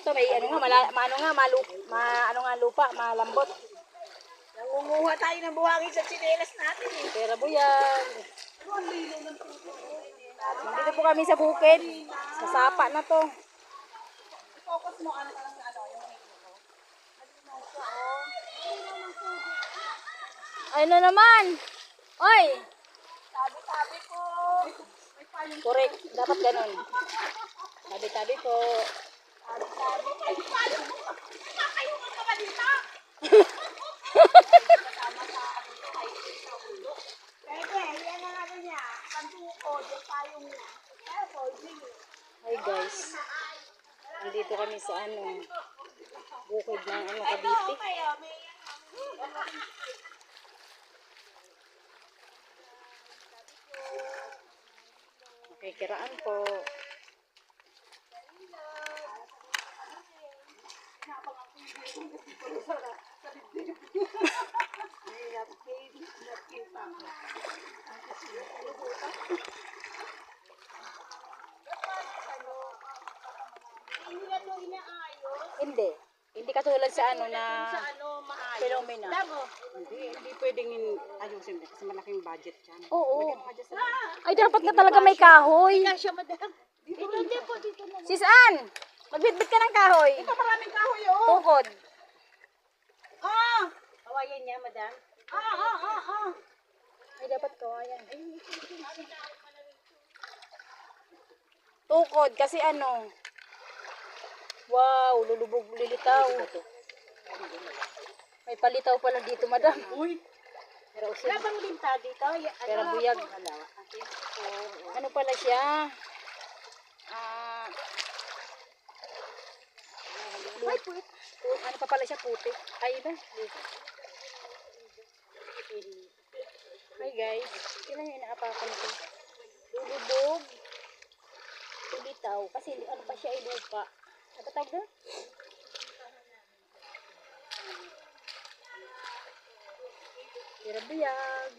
to, may ano nga, ano nga lupa, malambot. Nangunguha tayo ng buhangin sa tsinelas natin eh. Pera buyag. Dito po kami sa bukid. Sa sapa na to. Focus mo ano ka lang sa ano, yung Ano naman? Oy! Sabi ko. Correct. Dapat ganun. Tabi-tabi po. Sabi. Ay, paano mo? Kakayungan ka ba dito? Pwede, yan ang ano niya. Pantukod, yung payong niya. Hi guys. Nandito kami sa ano, bukid ng ano, Cavite. Nakikiraan po. Hindi. Hindi katulad sa ano na phenomena. Hindi pwedeng ayusin kasi malaking budget yan. Oo. Ay, dapat na talaga may kahoy. Siya, madam. Dito po, dito na. Sis Ann, magbitbit ka ng kahoy. Ito maraming kahoy, oh. Tukod. Kawayan niya, madam. Ay, dapat kawayan. Tukod, kasi ano. Wow, lulubog, lilitaw. May palitaw pala dito, madam. Uy. Pero usod. Labang linta dito. Pero buyag. Ano pala siya? Ano pa pala siya? Puti. Ay, ba? Hi guys. Kailan yung inaapakan ko? Lulubog. Lilitaw. Kasi ano pa siya ay lupa. Ano tawag doon? Pero buyag.